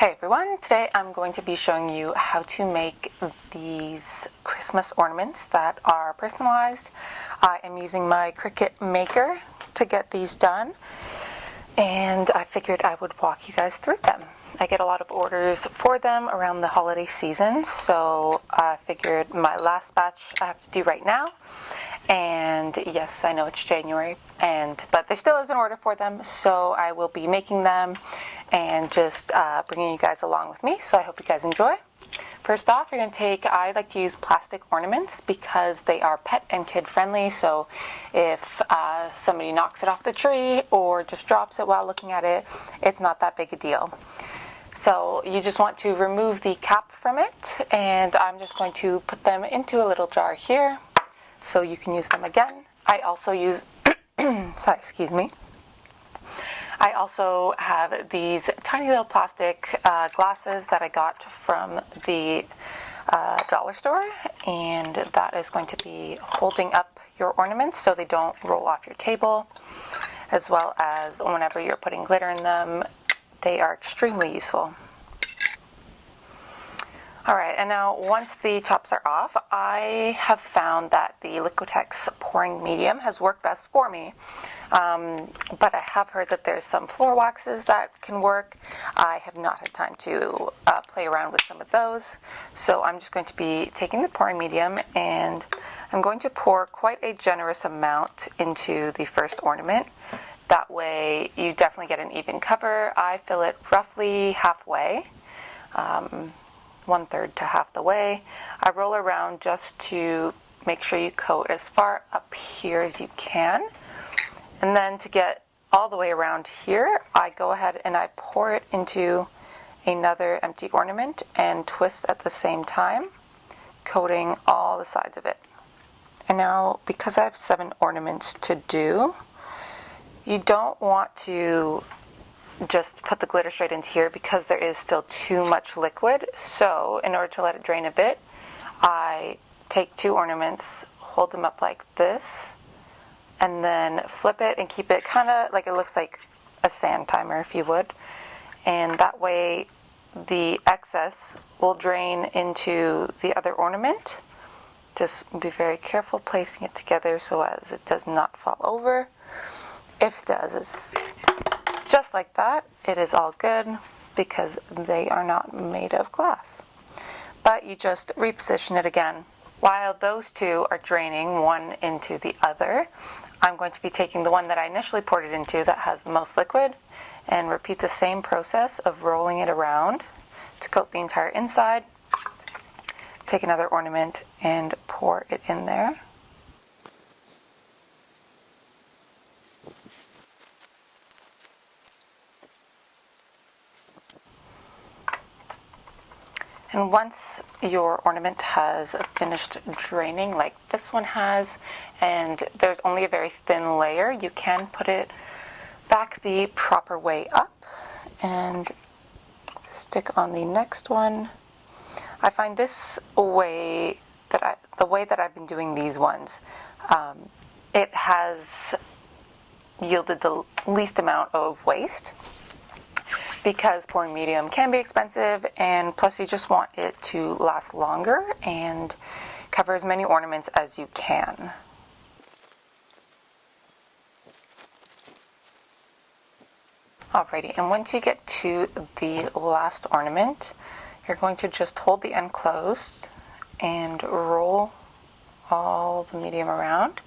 Hey everyone, today I'm going to be showing you how to make these Christmas ornaments that are personalized. I am using my Cricut maker to get these done, and I figured I would walk you guys through them. I get a lot of orders for them around the holiday season, so I figured my last batch I have to do right now. And yes, I know it's January, but there still is an order for them, so I will be making them and just bringing you guys along with me, so I hope you guys enjoy. First off, you're going to I like to use plastic ornaments because they are pet and kid friendly, so if somebody knocks it off the tree or just drops it while looking at it, it's not that big a deal. So you just want to remove the cap from it, and I'm just going to put them into a little jar here so you can use them again. I also use, excuse me. I also have these tiny little plastic glasses that I got from the dollar store, and that is going to be holding up your ornaments so they don't roll off your table, as well as whenever you're putting glitter in them, they are extremely useful. Alright, and now once the tops are off, I have found that the Liquitex pouring medium has worked best for me. But I have heard that there's some floor waxes that can work. I have not had time to play around with some of those, so I'm just going to be taking the pouring medium, and I'm going to pour quite a generous amount into the first ornament. That way you definitely get an even cover. I fill it roughly halfway, 1/3 to half the way. I roll around just to make sure you coat as far up here as you can. And then to get all the way around here, I go ahead and I pour it into another empty ornament and twist at the same time, coating all the sides of it. And now, because I have 7 ornaments to do, you don't want to just put the glitter straight into here because there is still too much liquid. So in order to let it drain a bit, I take 2 ornaments, hold them up like this, and then flip it and keep it kind of like it looks like a sand timer, if you would. And that way the excess will drain into the other ornament. Just be very careful placing it together so as it does not fall over. If it does, it's just like that. It is all good because they are not made of glass. But you just reposition it again. While those 2 are draining one into the other, I'm going to be taking the one that I initially poured it into that has the most liquid and repeat the same process of rolling it around to coat the entire inside. Take another ornament and pour it in there. And once your ornament has finished draining, like this one has, and there's only a very thin layer, you can put it back the proper way up and stick on the next one. I find this way the way that I've been doing these ones, it has yielded the least amount of waste, because pouring medium can be expensive, and plus you just want it to last longer and cover as many ornaments as you can. Alrighty, and once you get to the last ornament, you're going to just hold the end closed and roll all the medium around.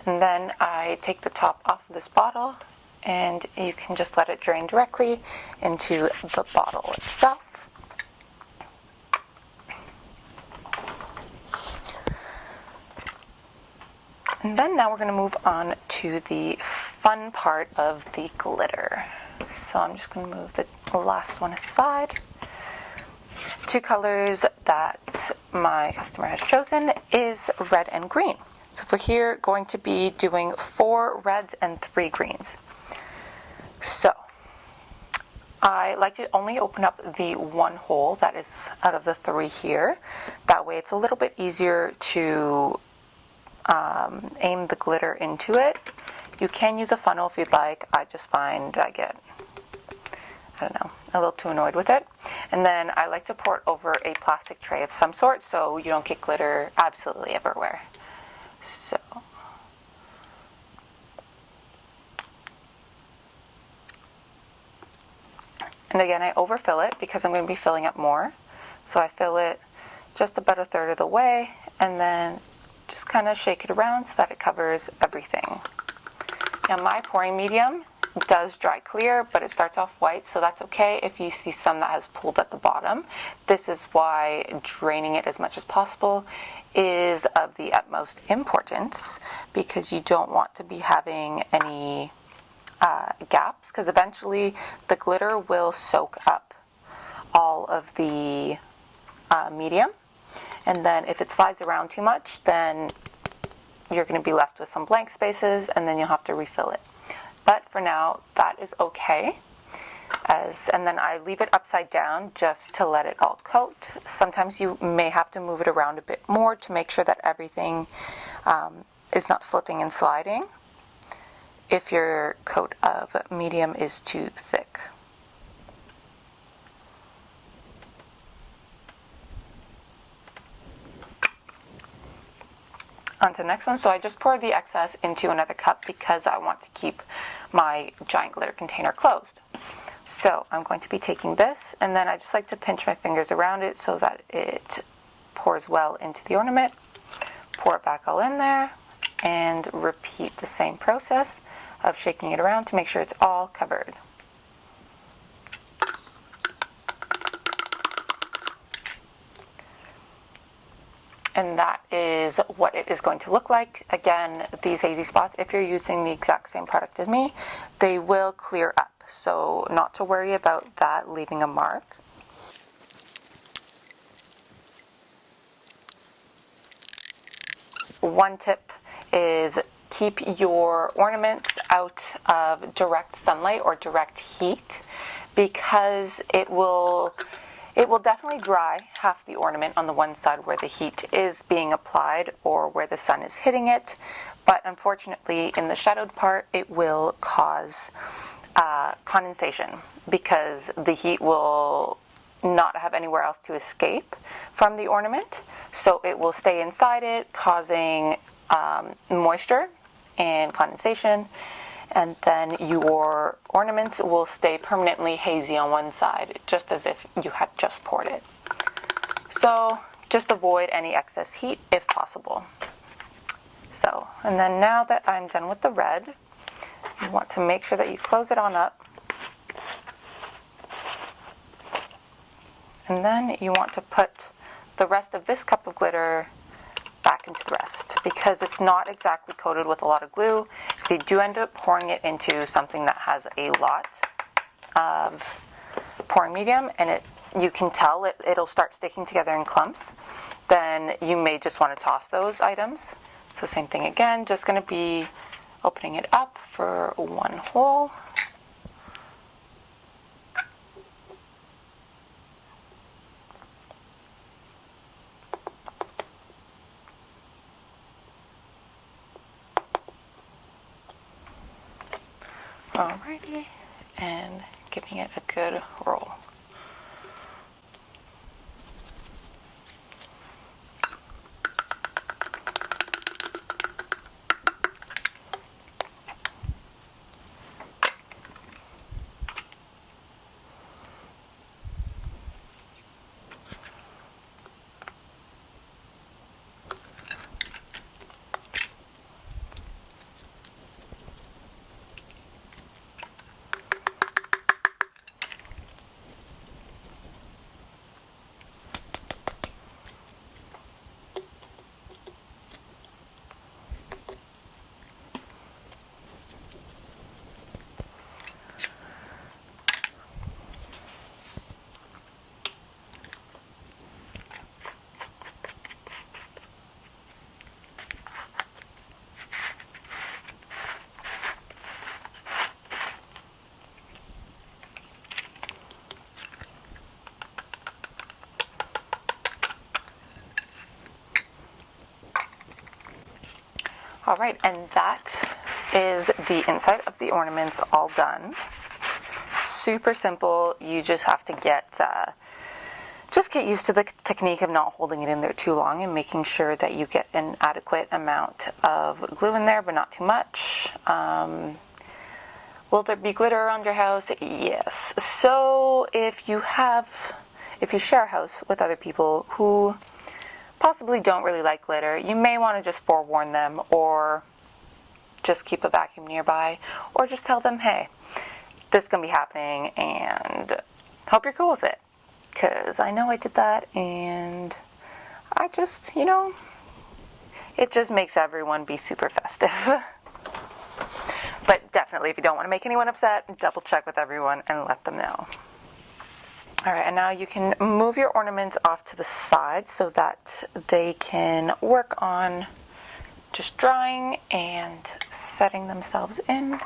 And then I take the top off of this bottle, and you can just let it drain directly into the bottle itself. And then now we're going to move on to the fun part of the glitter. So I'm just going to move the last one aside. 2 colors that my customer has chosen is red and green. So for here, going to be doing 4 reds and 3 greens. So I like to only open up the one hole that is out of the 3 here. That way it's a little bit easier to aim the glitter into it. You can use a funnel if you'd like. I just find I get, I don't know, a little too annoyed with it. And then I like to pour it over a plastic tray of some sort so you don't get glitter absolutely everywhere. So, and again, I overfill it because I'm going to be filling up more. So I fill it just about a third of the way, and then just kind of shake it around so that it covers everything. Now my pouring medium does dry clear, but it starts off white, so that's okay if you see some that has pooled at the bottom. This is why draining it as much as possible is of the utmost importance, because you don't want to be having any gaps, because eventually the glitter will soak up all of the medium, and then if it slides around too much, then you're going to be left with some blank spaces, and then you'll have to refill it. But for now, that is okay. And then I leave it upside down just to let it all coat. Sometimes you may have to move it around a bit more to make sure that everything is not slipping and sliding if your coat of medium is too thick. On to the next one. So I just pour the excess into another cup because I want to keep my giant glitter container closed. So I'm going to be taking this, and then I just like to pinch my fingers around it so that it pours well into the ornament. Pour it back all in there, and repeat the same process of shaking it around to make sure it's all covered. And that is what it is going to look like. Again, these hazy spots, if you're using the exact same product as me, they will clear up. So not to worry about that leaving a mark. One tip is keep your ornaments out of direct sunlight or direct heat, because it will definitely dry half the ornament on the one side where the heat is being applied or where the sun is hitting it, but unfortunately in the shadowed part it will cause condensation, because the heat will not have anywhere else to escape from the ornament, so it will stay inside it, causing moisture and condensation, and then your ornaments will stay permanently hazy on one side, just as if you had just poured it. So just avoid any excess heat if possible. So, and then now that I'm done with the red, you want to make sure that you close it on up. And then you want to put the rest of this cup of glitter back into the rest, because it's not exactly coated with a lot of glue. If you do end up pouring it into something that has a lot of pouring medium, and you can tell it'll start sticking together in clumps, then you may just want to toss those items. So same thing again, just going to be opening it up for one hole. Alrighty, and giving it a good roll. All right, and that is the inside of the ornaments all done. Super simple. You just have to get just get used to the technique of not holding it in there too long and making sure that you get an adequate amount of glue in there, but not too much. Will there be glitter around your house? Yes. So if you share a house with other people who possibly don't really like glitter, you may want to just forewarn them, or just keep a vacuum nearby, or just tell them, hey, this is going to be happening and hope you're cool with it. Because I know I did that, and I just, it just makes everyone be super festive. But definitely, if you don't want to make anyone upset, double check with everyone and let them know. All right, and now you can move your ornaments off to the side so that they can work on just drying and setting themselves in.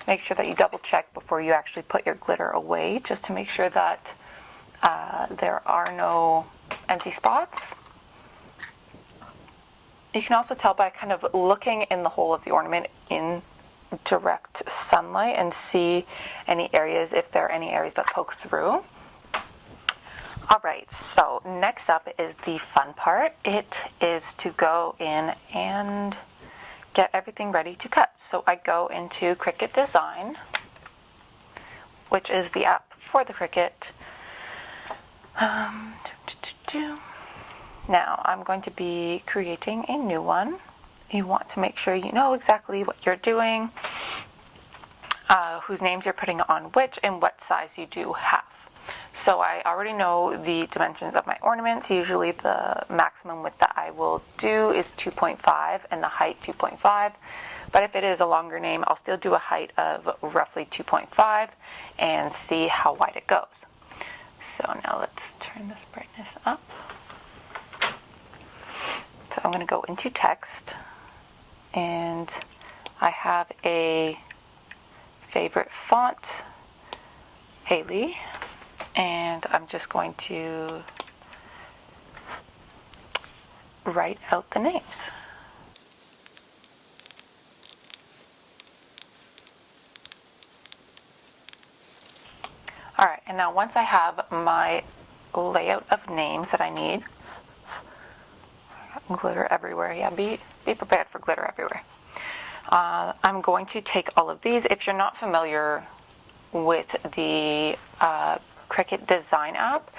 Make sure that you double check before you actually put your glitter away, just to make sure that there are no empty spots. You can also tell by kind of looking in the hole of the ornament in direct sunlight and see any areas, if there are any areas that poke through. All right, so next up is the fun part. It is to go in and get everything ready to cut. So I go into Cricut Design, which is the app for the Cricut. Now I'm going to be creating a new one. You want to make sure you know exactly what you're doing, whose names you're putting on which, and what size you do have. So I already know the dimensions of my ornaments. Usually the maximum width that I will do is 2.5 and the height 2.5. But if it is a longer name, I'll still do a height of roughly 2.5 and see how wide it goes. So now let's turn this brightness up. So I'm going to go into text, and I have a favorite font, Haley. And I'm just going to write out the names. All right, and now once I have my layout of names that I need, glitter everywhere. Yeah, be prepared for glitter everywhere. I'm going to take all of these. If you're not familiar with the Cricut Design app,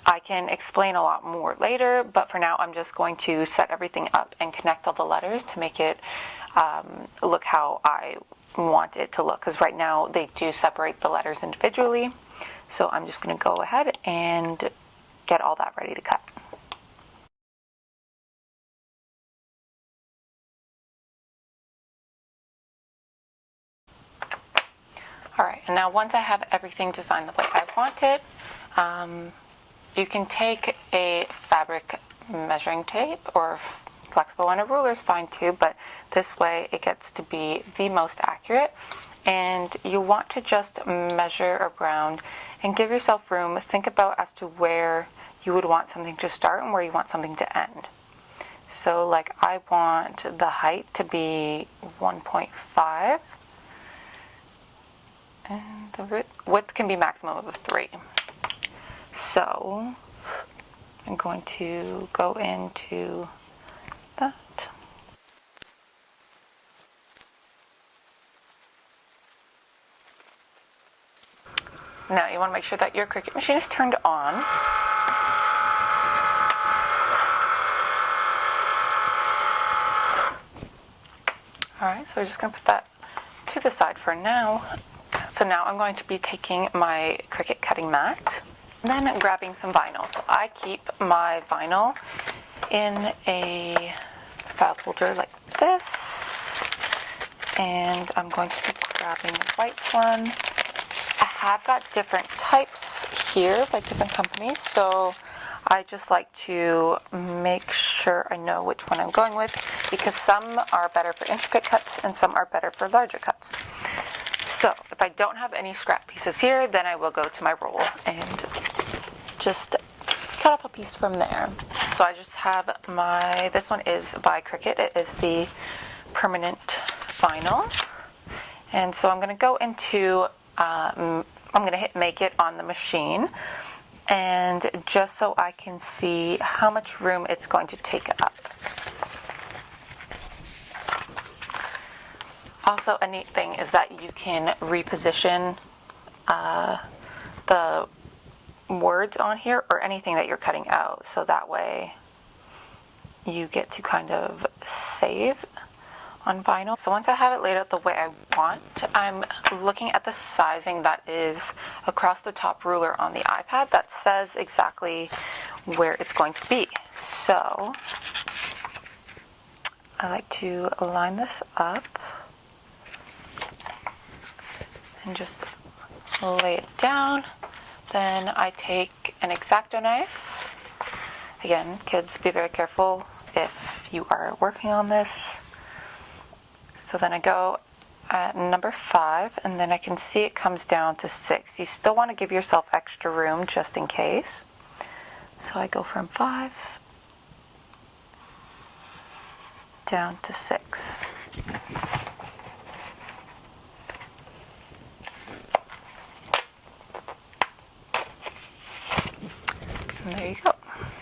I can explain a lot more later, but for now I'm just going to set everything up and connect all the letters to make it look how I want it to look, because right now they do separate the letters individually. So I'm just going to go ahead and get all that ready to cut. Alright, and now once I have everything designed the way I want it, you can take a fabric measuring tape, or flexible one, a ruler is fine too, but this way it gets to be the most accurate. And you want to just measure around and give yourself room. Think about as to where you would want something to start and where you want something to end. So like I want the height to be 1.5. And the width can be maximum of 3. So I'm going to go into that. Now you want to make sure that your Cricut machine is turned on. Alright, so we're just going to put that to the side for now. So now I'm going to be taking my Cricut cutting mat, and then grabbing some vinyl. So I keep my vinyl in a file folder like this, and I'm going to be grabbing a white one. I have got different types here by different companies, so I just like to make sure I know which one I'm going with, because some are better for intricate cuts and some are better for larger cuts. So if I don't have any scrap pieces here, then I will go to my roll and just cut off a piece from there. So I just have this one is by Cricut. It is the permanent vinyl. And so I'm going to go into I'm going to hit make it on the machine, and just so I can see how much room it's going to take up. Also, a neat thing is that you can reposition the words on here or anything that you're cutting out, so that way you get to kind of save on vinyl. So once I have it laid out the way I want, I'm looking at the sizing that is across the top ruler on the iPad that says exactly where it's going to be. So I like to line this up and just lay it down. Then I take an X-Acto knife. Again, kids, be very careful if you are working on this. So then I go at number 5, and then I can see it comes down to 6. You still want to give yourself extra room just in case. So I go from 5 down to 6. And there you go.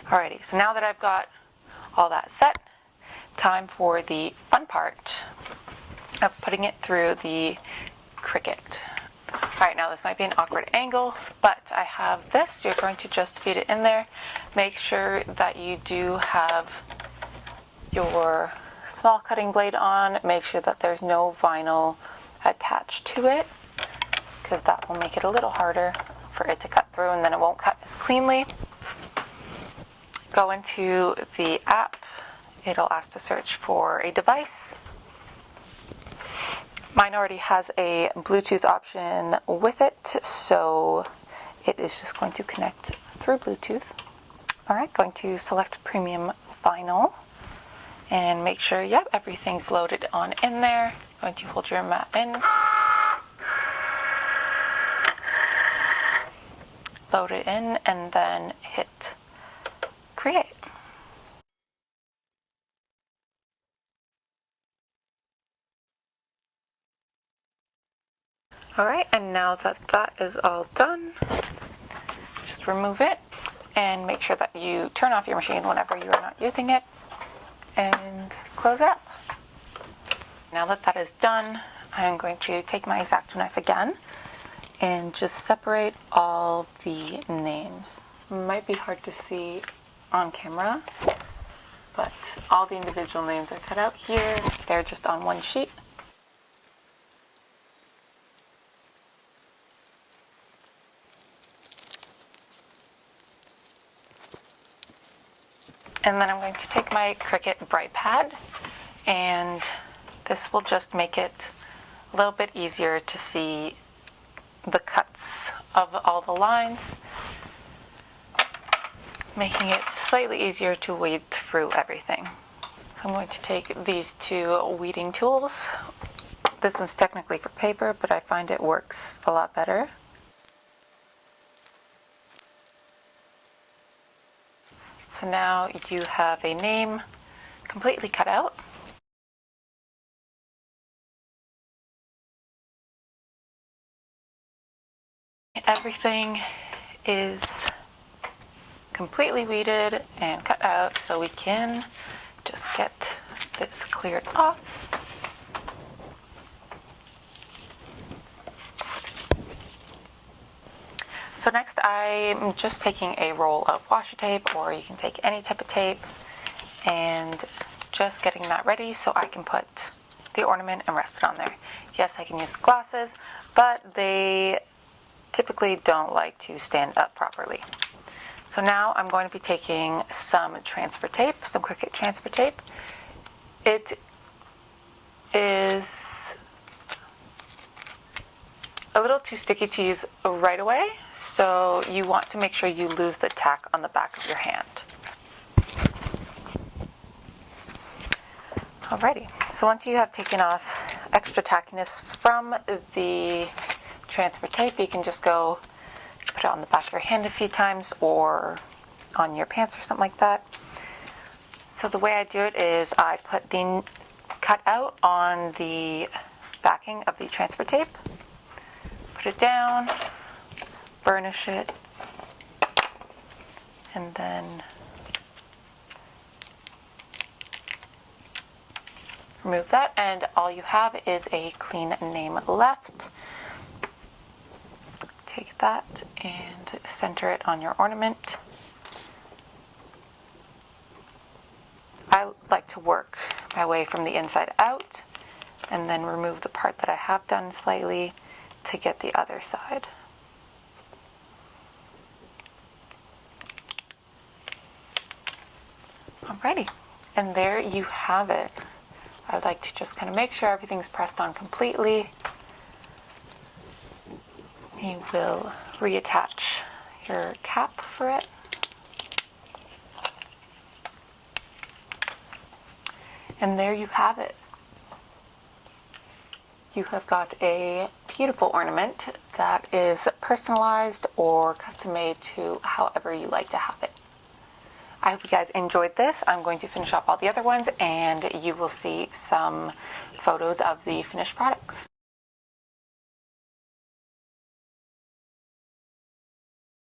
Alrighty, so now that I've got all that set, time for the fun part of putting it through the Cricut. Alright, now this might be an awkward angle, but I have this. You're going to just feed it in there. Make sure that you do have your small cutting blade on. Make sure that there's no vinyl attached to it, because that will make it a little harder for it to cut through, and then it won't cut as cleanly. Go into the app. It'll ask to search for a device. Mine already has a Bluetooth option with it, so it is just going to connect through Bluetooth. Alright, going to select Premium Vinyl and make sure, yep, everything's loaded on in there. Going to hold your mat in. Load it in and then hit create. Alright, and now that that is all done, just remove it and make sure that you turn off your machine whenever you are not using it and close it up. Now that that is done, I'm going to take my X-Acto knife again and just separate all the names. Might be hard to see on camera, but all the individual names are cut out here. They're just on one sheet. And then I'm going to take my Cricut Bright Pad, and this will just make it a little bit easier to see the cuts of all the lines, making it slightly easier to weed through everything. So I'm going to take these two weeding tools. This one's technically for paper, but I find it works a lot better. So now you have a name completely cut out. Everything is completely weeded and cut out, so we can just get this cleared off. So next I'm just taking a roll of washi tape, or you can take any type of tape, and just getting that ready so I can put the ornament and rest it on there. Yes, I can use the glasses, but they typically don't like to stand up properly. So now I'm going to be taking some transfer tape, some Cricut transfer tape. It is a little too sticky to use right away, so you want to make sure you lose the tack on the back of your hand. Alrighty, so once you have taken off extra tackiness from the transfer tape, you can just go put it on the back of your hand a few times or on your pants or something like that. So the way I do it is I put the cutout on the backing of the transfer tape, put it down, burnish it, and then remove that, and all you have is a clean name left. Take that and center it on your ornament. I like to work my way from the inside out and then remove the part that I have done slightly to get the other side. Alrighty, and there you have it. I like to just kind of make sure everything's pressed on completely. You will reattach your cap for it. And there you have it. You have got a beautiful ornament that is personalized or custom made to however you like to have it. I hope you guys enjoyed this. I'm going to finish off all the other ones and you will see some photos of the finished products.